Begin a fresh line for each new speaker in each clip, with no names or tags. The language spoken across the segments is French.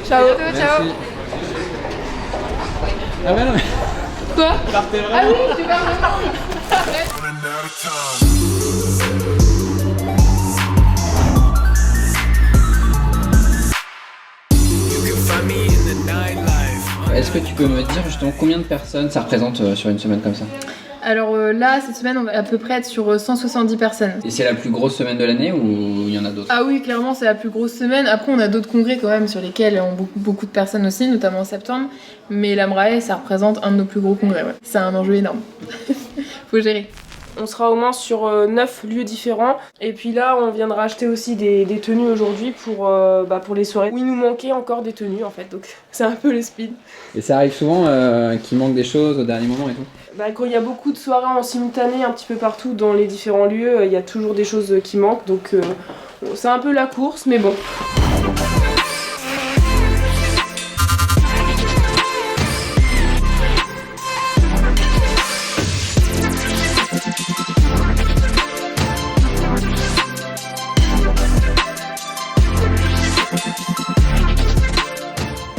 Ciao.
Ciao. Ah bah non mais...
Quoi?
Partez vraiment.
Ah oui, tu pars vraiment.
Est-ce que tu peux me dire justement combien de personnes ça représente sur une semaine comme ça?
Alors là, cette semaine, on va à peu près être sur 170 personnes.
Et c'est la plus grosse semaine de l'année ou il y en a d'autres?
Ah oui, clairement, c'est la plus grosse semaine. Après, on a d'autres congrès quand même sur lesquels on a beaucoup de personnes aussi, notamment en septembre. Mais l'AMRAE, ça représente un de nos plus gros congrès, ouais. C'est un enjeu énorme. Faut gérer.
On sera au moins sur 9 lieux différents. Et puis là, on viendra acheter aussi des tenues aujourd'hui pour les soirées où il nous manquait encore des tenues en fait. Donc c'est un peu le speed.
Et ça arrive souvent qu'il manque des choses au dernier moment et tout?
Quand il y a beaucoup de soirées en simultané un petit peu partout dans les différents lieux, il y a toujours des choses qui manquent. Donc c'est un peu la course, mais bon.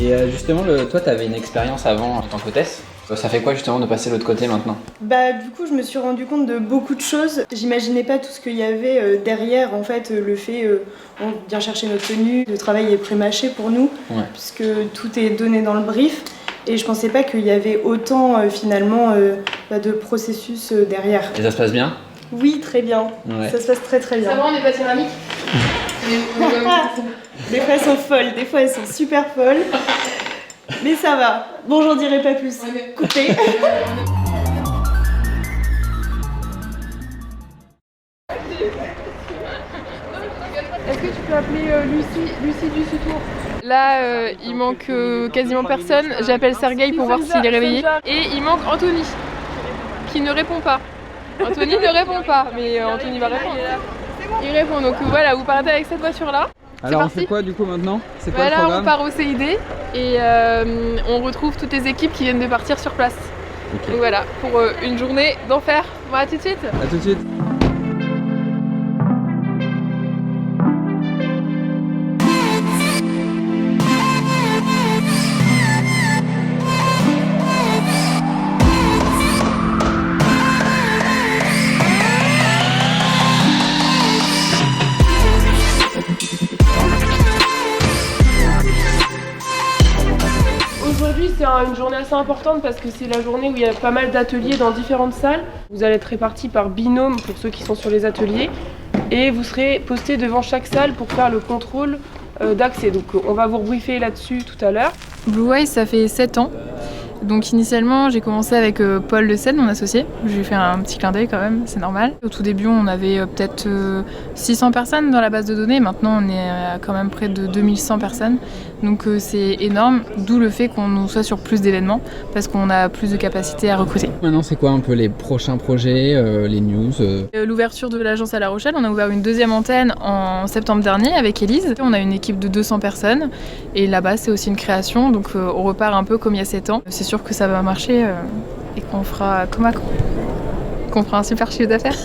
Et justement, toi, tu avais une expérience avant en tant qu'hôtesse. Ça fait quoi justement de passer de l'autre côté maintenant?
Du coup, je me suis rendu compte de beaucoup de choses. J'imaginais pas tout ce qu'il y avait derrière. En fait, le fait, on vient chercher notre tenue, le travail est pré-mâché pour nous, puisque tout est donné dans le brief. Et je pensais pas qu'il y avait autant finalement de processus derrière.
Et ça se passe bien?
Oui, très bien.
Ouais.
Ça se passe très très bien.
Ça va, on n'est pas tyrannique.
Des fois elles sont folles, des fois elles sont super folles. Mais ça va. Bon, j'en dirai pas plus. Écoutez.
Est-ce que tu peux appeler Lucie du Soutour? Là, il manque quasiment personne. J'appelle Sergueï pour voir s'il est réveillé. Et il manque Anthony, qui ne répond pas. Anthony ne répond pas, mais Anthony va répondre. Il répond, donc voilà, vous partez avec cette voiture-là.
Alors on fait quoi du coup maintenant? C'est quoi le
Voilà,
programme?
on part au CID et on retrouve toutes les équipes qui viennent de partir sur place.
Okay.
Donc voilà, pour une journée d'enfer. Bon, à tout de suite.
À tout de suite.
Aujourd'hui, c'est une journée assez importante parce que c'est la journée où il y a pas mal d'ateliers dans différentes salles. Vous allez être répartis par binôme pour ceux qui sont sur les ateliers et vous serez postés devant chaque salle pour faire le contrôle d'accès. Donc on va vous briefer là-dessus tout à l'heure.
Blue Wise, ça fait 7 ans. Donc initialement, j'ai commencé avec Paul Le Seine, mon associé. Je lui ai fait un petit clin d'œil quand même, c'est normal. Au tout début, on avait peut-être 600 personnes dans la base de données. Maintenant, on est à quand même près de 2100 personnes. Donc c'est énorme, d'où le fait qu'on soit sur plus d'événements, parce qu'on a plus de capacité à recruter.
Maintenant, c'est quoi un peu les prochains projets, les news
L'ouverture de l'agence à La Rochelle, on a ouvert une deuxième antenne en septembre dernier avec Élise. On a une équipe de 200 personnes et là-bas, c'est aussi une création. Donc on repart un peu comme il y a 7 ans. C'est sûr que ça va marcher et qu'on fera comme à qu'on fera un super chiffre d'affaires.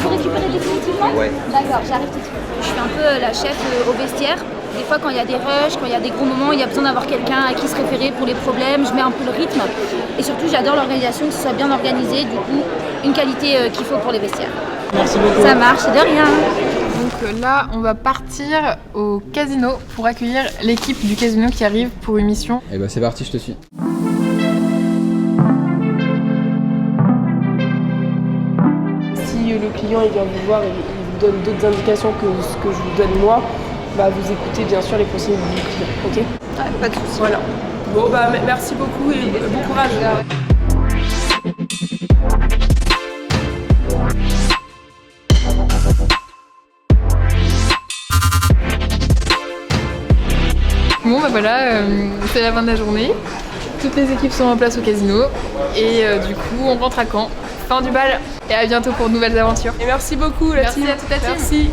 Vous récupérez définitivement?
Ouais.
D'accord, j'arrive tout de suite. Je suis un peu la chef au vestiaire. Des fois, quand il y a des rushs, quand il y a des gros moments, il y a besoin d'avoir quelqu'un à qui se référer pour les problèmes. Je mets un peu le rythme. Et surtout, j'adore l'organisation, que ce soit bien organisé. Du coup, une qualité qu'il faut pour les vestiaires.
Merci beaucoup.
Ça marche, de rien.
Donc là, on va partir au casino pour accueillir l'équipe du casino qui arrive pour une mission.
Et bah c'est parti, je te suis.
Si le client il vient vous voir et il vous donne d'autres indications que ce que je vous donne moi, vous écoutez bien sûr les consignes du client, ok?
Ouais, pas de soucis.
Voilà. Bon merci beaucoup et bon courage.
Bon voilà, c'est la fin de la journée. Toutes les équipes sont en place au casino et du coup on rentre à Caen. Fin du bal et à bientôt pour de nouvelles aventures.
Et merci beaucoup la
Merci
team.
à toute la team.
Merci.